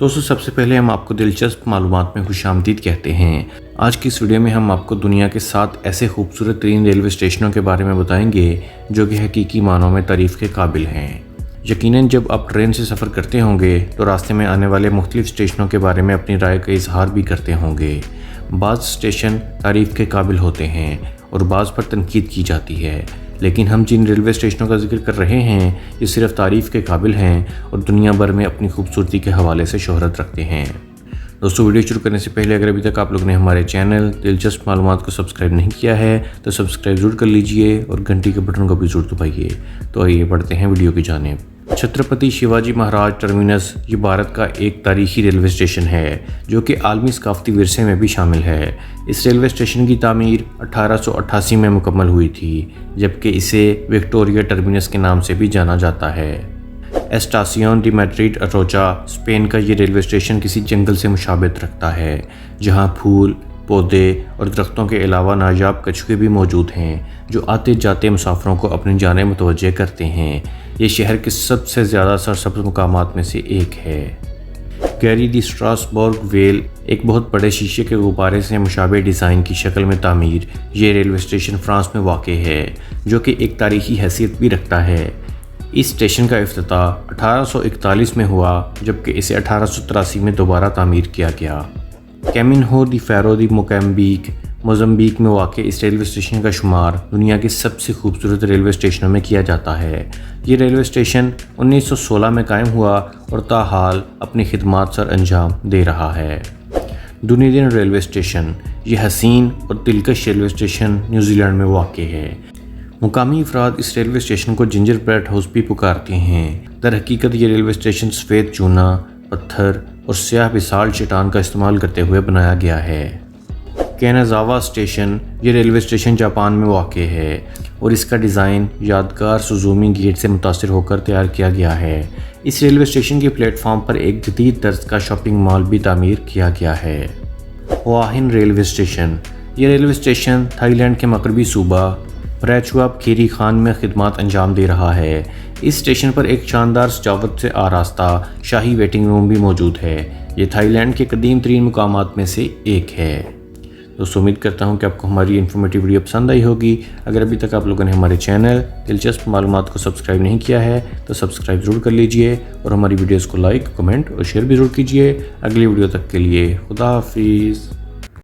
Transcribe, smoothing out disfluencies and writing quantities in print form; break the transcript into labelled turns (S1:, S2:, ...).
S1: دوستو سب سے پہلے ہم آپ کو دلچسپ معلومات میں خوش آمدید کہتے ہیں۔ آج کی اس ویڈیو میں ہم آپ کو دنیا کے 7 ایسے خوبصورت ترین ریلوے اسٹیشنوں کے بارے میں بتائیں گے جو کہ حقیقی معنوں میں تعریف کے قابل ہیں۔ یقیناً جب آپ ٹرین سے سفر کرتے ہوں گے تو راستے میں آنے والے مختلف اسٹیشنوں کے بارے میں اپنی رائے کا اظہار بھی کرتے ہوں گے۔ بعض اسٹیشن تعریف کے قابل ہوتے ہیں اور بعض پر تنقید کی جاتی ہے، لیکن ہم جن ریلوے اسٹیشنوں کا ذکر کر رہے ہیں یہ صرف تعریف کے قابل ہیں اور دنیا بھر میں اپنی خوبصورتی کے حوالے سے شہرت رکھتے ہیں۔ دوستو ویڈیو شروع کرنے سے پہلے اگر ابھی تک آپ لوگ نے ہمارے چینل دلچسپ معلومات کو سبسکرائب نہیں کیا ہے تو سبسکرائب ضرور کر لیجئے اور گھنٹی کے بٹن کو بھی ضرور دبائیے۔ تو آئیے بڑھتے ہیں ویڈیو کی جانب۔ چھترپتی شیواجی مہاراج ٹرمینس یہ بھارت کا ایک تاریخی ریلوے اسٹیشن ہے جو کہ عالمی ثقافتی ورثے میں بھی شامل ہے۔ اس ریلوے اسٹیشن کی تعمیر 1888 میں مکمل ہوئی تھی، جبکہ اسے وکٹوریہ ٹرمینس کے نام سے بھی جانا جاتا ہے۔ اسٹاسیون ڈی میڈرڈ اٹوچا اسپین کا یہ ریلوے اسٹیشن کسی جنگل سے مشابہت رکھتا ہے، جہاں پھول، پودے اور درختوں کے علاوہ نایاب کچھوے بھی موجود ہیں جو آتے جاتے مسافروں کو اپنی جانب متوجہ کرتے ہیں۔ یہ شہر کے سب سے زیادہ سرسبز مقامات میں سے ایک ہے۔ گیری دی اسٹراسبورگ ویل ایک بہت بڑے شیشے کے غبارے سے مشابہ ڈیزائن کی شکل میں تعمیر یہ ریلوے اسٹیشن فرانس میں واقع ہے، جو کہ ایک تاریخی حیثیت بھی رکھتا ہے۔ اس اسٹیشن کا افتتاح 1841 میں ہوا، جبکہ اسے 1883 میں دوبارہ تعمیر کیا گیا۔ کیمنہو دی فیرو دی موزمبیق میں واقع اس ریلوے اسٹیشن کا شمار دنیا کے سب سے خوبصورت ریلوے اسٹیشنوں میں کیا جاتا ہے۔ یہ ریلوے اسٹیشن 1916 میں قائم ہوا اور تاحال اپنی خدمات سر انجام دے رہا ہے۔ ڈونیڈن ریلوے اسٹیشن یہ حسین اور دلکش ریلوے اسٹیشن نیوزی لینڈ میں واقع ہے۔ مقامی افراد اس ریلوے اسٹیشن کو جنجر بریڈ ہاؤس بھی پکارتے ہیں۔ در حقیقت یہ ریلوے اسٹیشن سفید چونا، پتھر اور سیاہ بیسالٹ چٹان کا استعمال کرتے ہوئے بنایا گیا ہے۔ کینازاوا اسٹیشن یہ ریلوے اسٹیشن جاپان میں واقع ہے اور اس کا ڈیزائن یادگار سوزومی گیٹ سے متاثر ہو کر تیار کیا گیا ہے۔ اس ریلوے اسٹیشن کے پلیٹ فارم پر ایک جدید طرز کا شاپنگ مال بھی تعمیر کیا گیا ہے۔ ہوا ہن ریلوے اسٹیشن یہ ریلوے اسٹیشن تھائی لینڈ کے مغربی صوبہ پریچواب کھیری خان میں خدمات انجام دے رہا ہے۔ اس اسٹیشن پر ایک شاندار سجاوٹ سے آراستہ شاہی ویٹنگ روم بھی موجود ہے۔ یہ تھائی لینڈ کے قدیم ترین مقامات میں سے ایک ہے۔ دوستو امید کرتا ہوں کہ آپ کو ہماری انفارمیٹیو ویڈیو پسند آئی ہوگی۔ اگر ابھی تک آپ لوگوں نے ہمارے چینل دلچسپ معلومات کو سبسکرائب نہیں کیا ہے تو سبسکرائب ضرور کر لیجئے اور ہماری ویڈیوز کو لائک، کمنٹ اور شیئر بھی ضرور کیجئے۔ اگلی ویڈیو تک کے لیے خدا حافظ۔